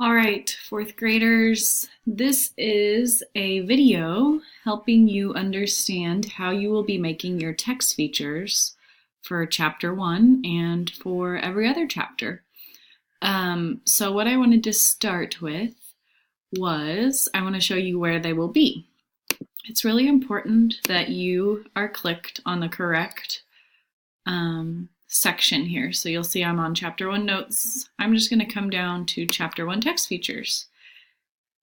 All right, fourth graders, this is a video helping you understand how you will be making your text features for chapter 1 and for every other chapter. So what I wanted to start with was I want to show you where they will be. It's really important that you are clicked on the correct section here. So you'll see I'm on chapter 1 notes. I'm just going to come down to chapter 1 text features.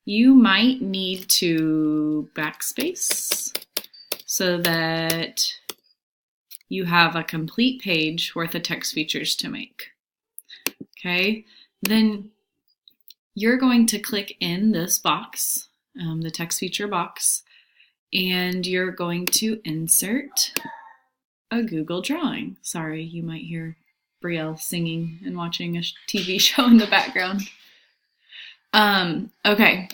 You might need to backspace so that you have a complete page worth of text features to make. Okay, then you're going to click in this box, the text feature box, and you're going to insert a Google drawing. Sorry, you might hear Brielle singing and watching a TV show in the background. Okay,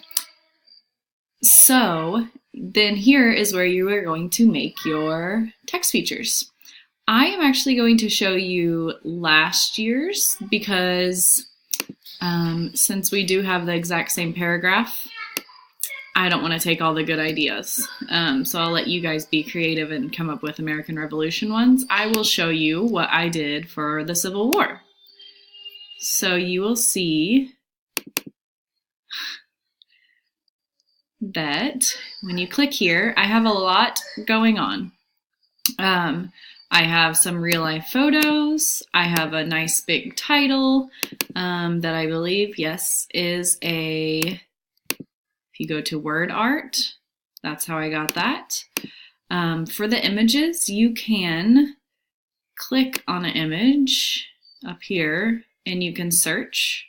so then here is where you are going to make your text features. I am actually going to show you last year's because since we do have the exact same paragraph, I don't want to take all the good ideas. So I'll let you guys be creative and come up with American Revolution ones. I will show you what I did for the Civil War. So you will see that when you click here, I have a lot going on. I have some real life photos. I have a nice big title that I believe, yes, is a... If you go to word art, that's how I got that. For the images, you can click on an image up here and you can search,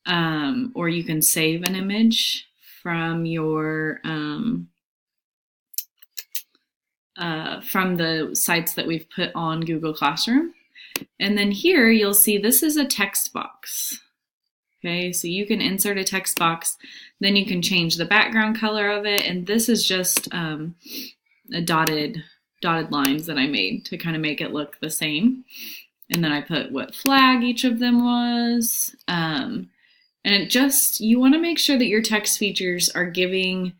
or you can save an image from your from the sites that we've put on Google Classroom. And then here you'll see this is a text box. Okay, so you can insert a text box, then you can change the background color of it, and this is just a dotted lines that I made to kind of make it look the same. And then I put what flag each of them was, and it just, you want to make sure that your text features are giving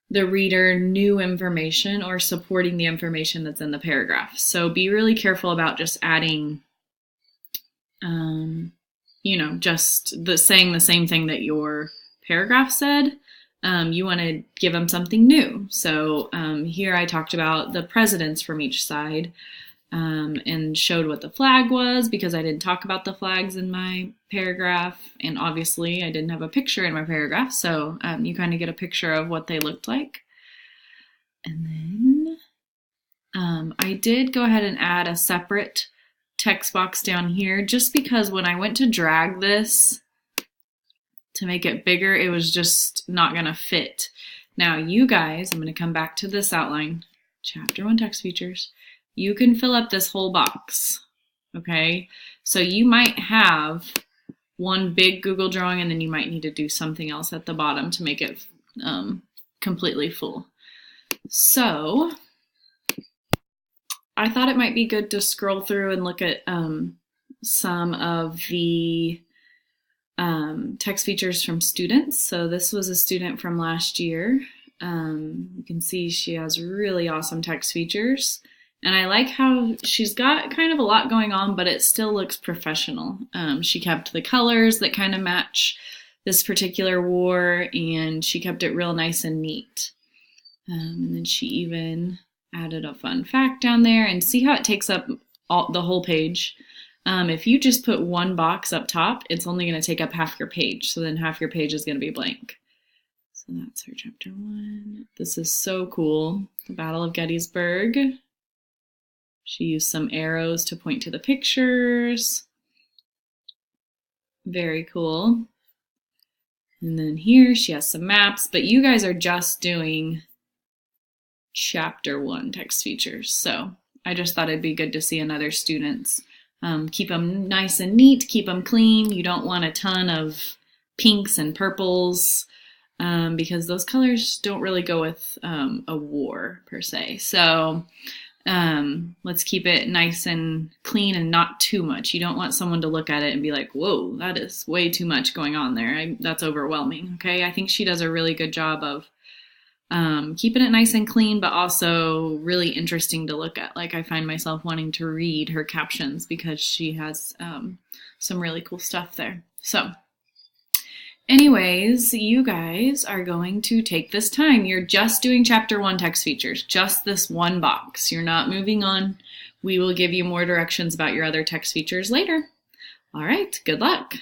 the reader new information or supporting the information that's in the paragraph. So be really careful about just adding just saying the same thing that your paragraph said. You want to give them something new. So here I talked about the presidents from each side and showed what the flag was because I didn't talk about the flags in my paragraph. And obviously I didn't have a picture in my paragraph. So you kind of get a picture of what they looked like. And then I did go ahead and add a separate text box down here just because when I went to drag this to make it bigger, it was just not going to fit. Now you guys, I'm going to come back to this outline, chapter 1 text features. You can fill up this whole box, okay? So you might have one big Google drawing and then you might need to do something else at the bottom to make it completely full. So I thought it might be good to scroll through and look at some of the text features from students. So this was a student from last year. You can see she has really awesome text features. And I like how she's got kind of a lot going on, but it still looks professional. She kept the colors that kind of match this particular war, and she kept it real nice and neat. And then she even added a fun fact down there, and see how it takes up the whole page. If you just put one box up top, it's only going to take up half your page, so then half your page is going to be blank. So that's her chapter 1. This is so cool. The Battle of Gettysburg. She used some arrows to point to the pictures. Very cool. And then here she has some maps, but you guys are just doing chapter 1 text features. So I just thought it'd be good to see another student's. Keep them nice and neat, keep them clean. You don't want a ton of pinks and purples because those colors don't really go with a war per se. So Let's keep it nice and clean and not too much. You don't want someone to look at it and be like, whoa, that is way too much going on there. That's overwhelming. Okay. I think she does a really good job of keeping it nice and clean, but also really interesting to look at. Like I find myself wanting to read her captions because she has some really cool stuff there. So anyways, you guys are going to take this time. You're just doing chapter 1 text features, just this one box. You're not moving on. We will give you more directions about your other text features later. All right, good luck.